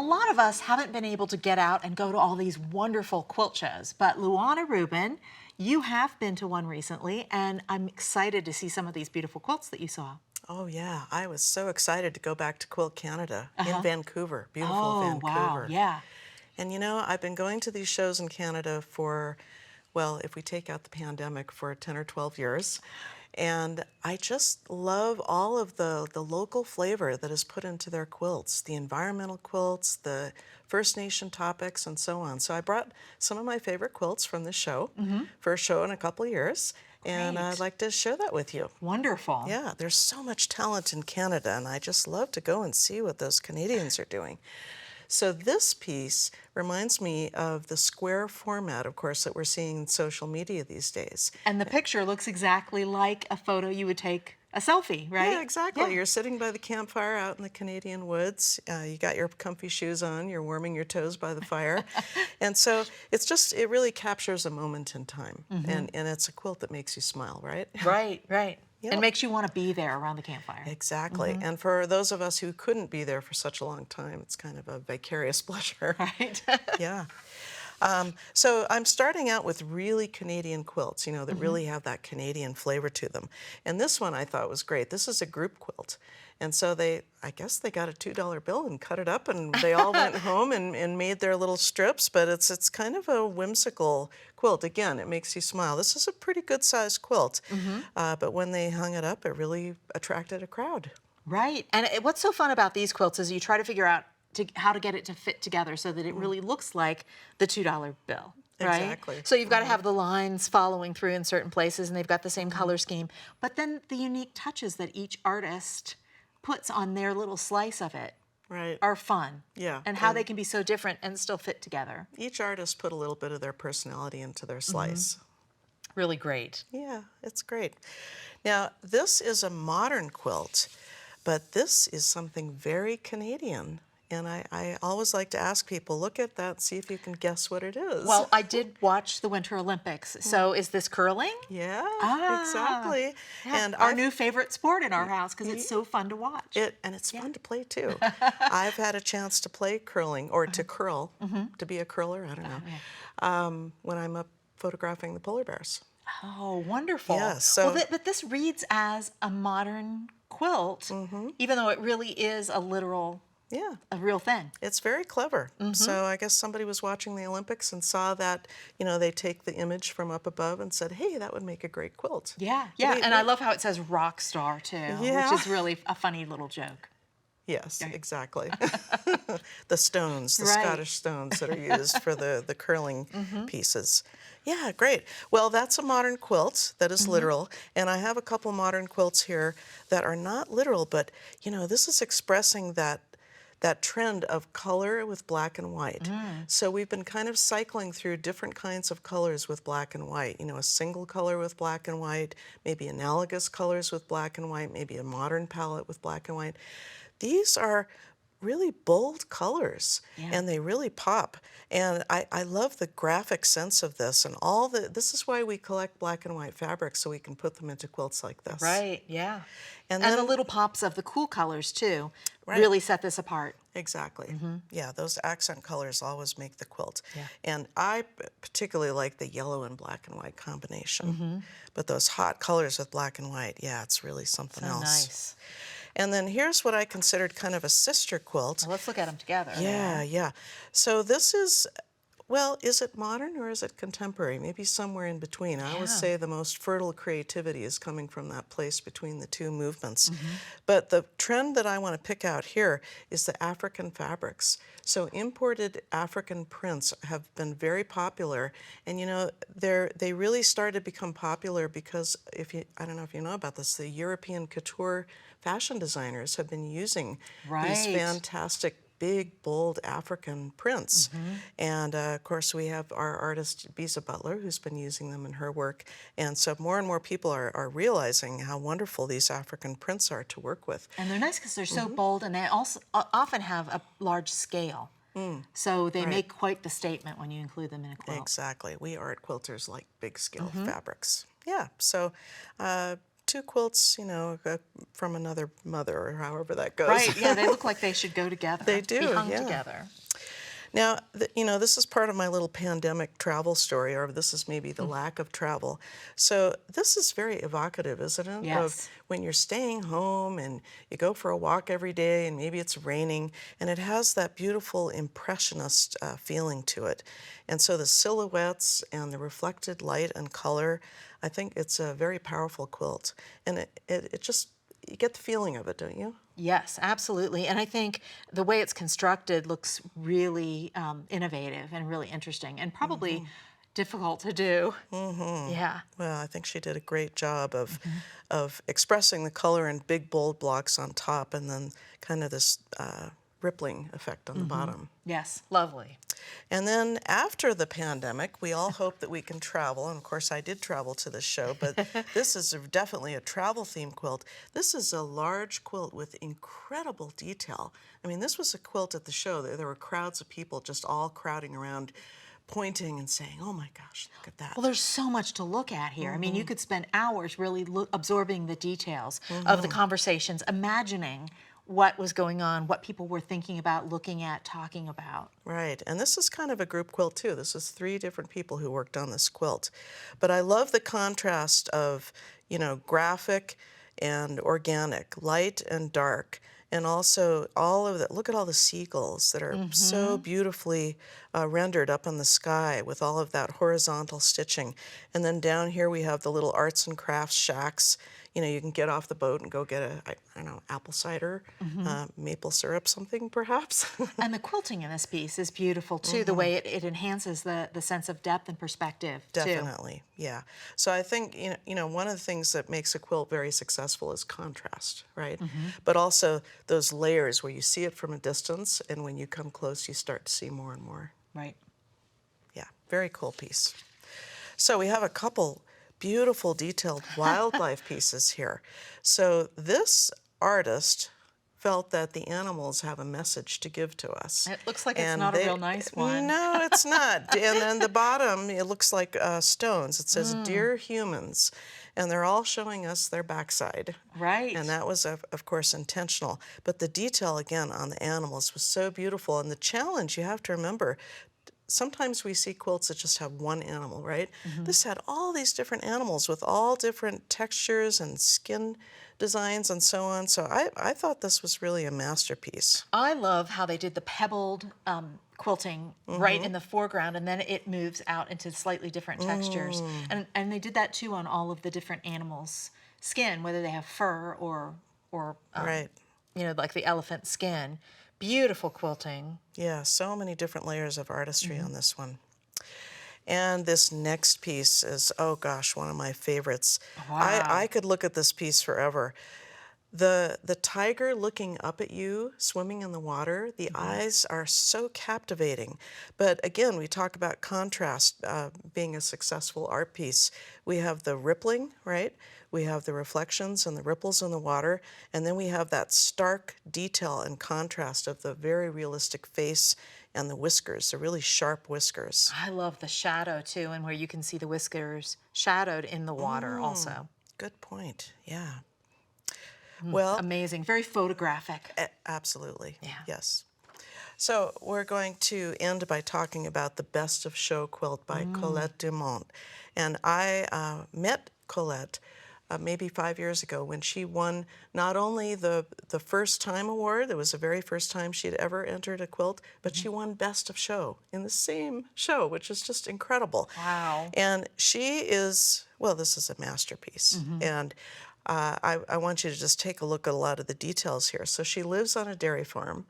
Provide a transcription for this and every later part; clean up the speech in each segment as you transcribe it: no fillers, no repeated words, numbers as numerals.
lot of us haven't been able to get out and go to all these wonderful quilt shows, but Luana Rubin, you have been to one recently, and I'm excited to see some of these beautiful quilts that you saw. Oh yeah, I was so excited to go back to Quilt Canada in Vancouver, beautiful Oh, Vancouver. wow, yeah. And you know, I've been going to these shows in Canada for, well, if we take out the pandemic, for 10 or 12 years. And I just love all of the local flavor that is put into their quilts, the environmental quilts, the First Nation topics, and so on. So I brought some of my favorite quilts from this show, first show in a couple of years, and I'd like to share that with you. Wonderful. Yeah, there's so much talent in Canada, and I just love to go and see what those Canadians are doing. So this piece reminds me of the square format, of course, that we're seeing in social media these days. And the picture looks exactly like a photo you would take a selfie, right? Yeah, exactly. Yeah. You're sitting by the campfire out in the Canadian woods. You got your comfy shoes on. You're warming your toes by the fire. And so it really captures a moment in time. And it's a quilt that makes you smile, right? Right, right. Yeah. It makes you want to be there around the campfire. Exactly. And for those of us who couldn't be there for such a long time, it's kind of a vicarious pleasure. Right. Yeah. So I'm starting out with really Canadian quilts, you know, that really have that Canadian flavor to them. And this one I thought was great. This is a group quilt. And so I guess they got a $2 bill and cut it up, and they all went home and made their little strips, but it's kind of a whimsical quilt. Again, it makes you smile. This is a pretty good sized quilt, but when they hung it up, it really attracted a crowd. Right. And what's so fun about these quilts is you try to figure out how to get it to fit together so that it really looks like the $2 bill. Right? Exactly. So you've got to have the lines following through in certain places, and they've got the same color scheme. But then the unique touches that each artist puts on their little slice of it are fun. Yeah. And how they can be so different and still fit together. Each artist put a little bit of their personality into their slice. Really great. Yeah, it's great. Now, this is a modern quilt, but this is something very Canadian. And I always like to ask people, look at that, see if you can guess what it is. Well, I did watch the Winter Olympics. So is this curling? Yeah, exactly. Yeah. And our new favorite sport in our house because it's so fun to watch. And it's fun to play too. I've had a chance to play curling, or to curl, to be a curler, I don't know, when I'm up photographing the polar bears. Oh, wonderful. Yeah, so, well, but this reads as a modern quilt, even though it really is a literal, a real thing. It's very clever. So I guess somebody was watching the Olympics and saw that, you know, they take the image from up above and said, hey, that would make a great quilt. Yeah, yeah. And I love how it says rock star too, which is really a funny little joke. Yes, exactly. The stones, the Scottish stones that are used for the curling pieces. Yeah, great. Well, that's a modern quilt that is literal, and I have a couple modern quilts here that are not literal, but, you know, this is expressing that trend of color with black and white. So we've been kind of cycling through different kinds of colors with black and white. You know, a single color with black and white, maybe analogous colors with black and white, maybe a modern palette with black and white. These are really bold colors, and they really pop. And I love the graphic sense of this, and this is why we collect black and white fabrics, so we can put them into quilts like this. Right, yeah. And the little pops of the cool colors too really set this apart. Exactly. Yeah, those accent colors always make the quilt. And I particularly like the yellow and black and white combination. But those hot colors with black and white, yeah, it's really something else. Nice. And then here's what I considered kind of a sister quilt. Well, let's look at them together. Yeah, yeah. So this is, well, is it modern or is it contemporary? Maybe somewhere in between. I always say the most fertile creativity is coming from that place between the two movements. But the trend that I want to pick out here is the African fabrics. So imported African prints have been very popular, and you know, they really started to become popular because I don't know if you know about this, the European couture fashion designers have been using these fantastic big, bold African prints. And of course, we have our artist, Bisa Butler, who's been using them in her work. And so more and more people are realizing how wonderful these African prints are to work with. And they're nice because they're so bold, and they also often have a large scale. So they make quite the statement when you include them in a quilt. Exactly. We art quilters like big scale fabrics. Yeah, so two quilts, you know, from another mother, or however that goes. Right, yeah, they look like they should go together. They do, be hung yeah. together. Now, you know, this is part of my little pandemic travel story, or this is maybe the lack of travel. So this is very evocative, isn't it? Yes. Of when you're staying home and you go for a walk every day and maybe it's raining, and it has that beautiful impressionist feeling to it. And so the silhouettes and the reflected light and color, I think it's a very powerful quilt. And it just, you get the feeling of it, don't you? Yes, absolutely. And I think the way it's constructed looks really innovative and really interesting, and probably difficult to do. Yeah. Well, I think she did a great job of expressing the color in big, bold blocks on top, and then kind of this rippling effect on the bottom. Yes, lovely. And then after the pandemic, we all hope that we can travel. And of course, I did travel to this show, but this is definitely a travel-themed quilt. This is a large quilt with incredible detail. I mean, this was a quilt at the show. There were crowds of people just all crowding around, pointing and saying, "Oh my gosh, look at that." Well, there's so much to look at here. I mean, you could spend hours really absorbing the details of the conversations, imagining what was going on, what people were thinking about, looking at, talking about. Right, and this is kind of a group quilt too. This is 3 different people who worked on this quilt. But I love the contrast of, you know, graphic and organic, light and dark, and also all of that. Look at all the seagulls that are so beautifully rendered up in the sky with all of that horizontal stitching. And then down here we have the little arts and crafts shacks. You know, you can get off the boat and go get I don't know, apple cider, maple syrup, something perhaps. And the quilting in this piece is beautiful too, the way it enhances the sense of depth and perspective too. Definitely, yeah. So I think, you know, one of the things that makes a quilt very successful is contrast, right? But also those layers where you see it from a distance, and when you come close, you start to see more and more. Right. Yeah, very cool piece. So we have a couple beautiful detailed wildlife pieces here. So this artist felt that the animals have a message to give to us. It looks like it's not a real nice one. No, it's not. And then the bottom, it looks like stones. It says, "Dear humans," and they're all showing us their backside. Right. And that was, of course, intentional. But the detail, again, on the animals was so beautiful. And the challenge, you have to remember, sometimes we see quilts that just have one animal, right? This had all these different animals with all different textures and skin designs and so on. So I thought this was really a masterpiece. I love how they did the pebbled quilting right in the foreground, and then it moves out into slightly different textures. And they did that too on all of the different animals' skin, whether they have fur or Right. you know, like the elephant skin. Beautiful quilting. Yeah, so many different layers of artistry on this one. And this next piece is, oh gosh, one of my favorites. Wow. I could look at this piece forever. The tiger looking up at you, swimming in the water, the eyes are so captivating. But again, we talk about contrast being a successful art piece. We have the rippling, right? We have the reflections and the ripples in the water, and then we have that stark detail and contrast of the very realistic face and the whiskers, the really sharp whiskers. I love the shadow too, and where you can see the whiskers shadowed in the water also. Good point, yeah. Well, Amazing, very photographic. absolutely, Yeah. yes. So we're going to end by talking about the Best of Show quilt by Colette Dumont. And I met Colette maybe 5 years ago when she won not only the first time award, it was the very first time she'd ever entered a quilt, but she won Best of Show in the same show, which is just incredible. Wow. And she is, well, this is a masterpiece. And I want you to just take a look at a lot of the details here. So she lives on a dairy farm,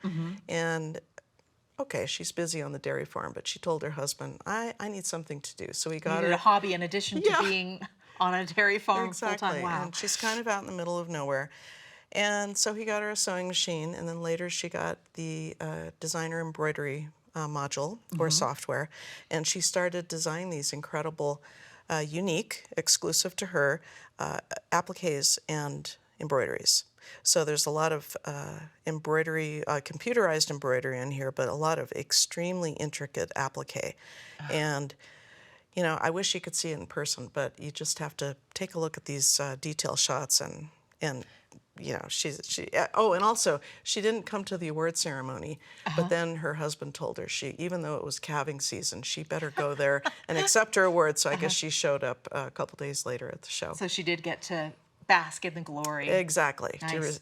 and okay, she's busy on the dairy farm, but she told her husband, I need something to do. So he got Needed her a hobby in addition to being on a dairy farm exactly. full-time. Wow. And she's kind of out in the middle of nowhere. And so he got her a sewing machine, and then later she got the designer embroidery module or software, and she started designing these incredible, unique, exclusive to her, appliques and embroideries. So there's a lot of embroidery, computerized embroidery in here, but a lot of extremely intricate applique. And you know, I wish you could see it in person, but you just have to take a look at these detail shots and you know, oh, and also she didn't come to the award ceremony, but then her husband told her even though it was calving season, she better go there and accept her award. So I guess she showed up a couple days later at the show. So she did get to bask in the glory. Exactly. Nice.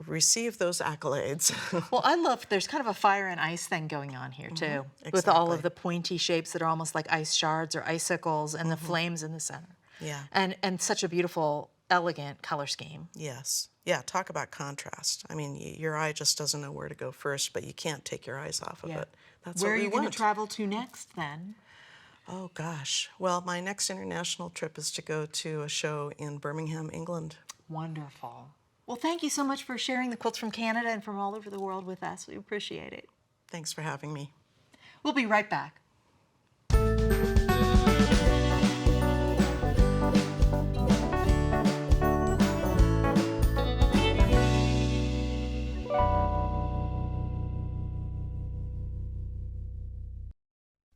Receive those accolades. Well, I love, there's kind of a fire and ice thing going on here too, with all of Exactly. the pointy shapes that are almost like ice shards or icicles and the flames in the center. Yeah. And such a beautiful, elegant color scheme. Yes. Yeah, talk about contrast. I mean, your eye just doesn't know where to go first, but you can't take your eyes off of it. That's Where what are we you going want. to travel to next then? Oh, gosh. Well, my next international trip is to go to a show in Birmingham, England. Wonderful. Well, thank you so much for sharing the quilts from Canada and from all over the world with us. We appreciate it. Thanks for having me. We'll be right back.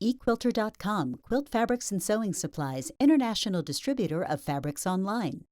Equilter.com, quilt fabrics and sewing supplies, international distributor of fabrics online.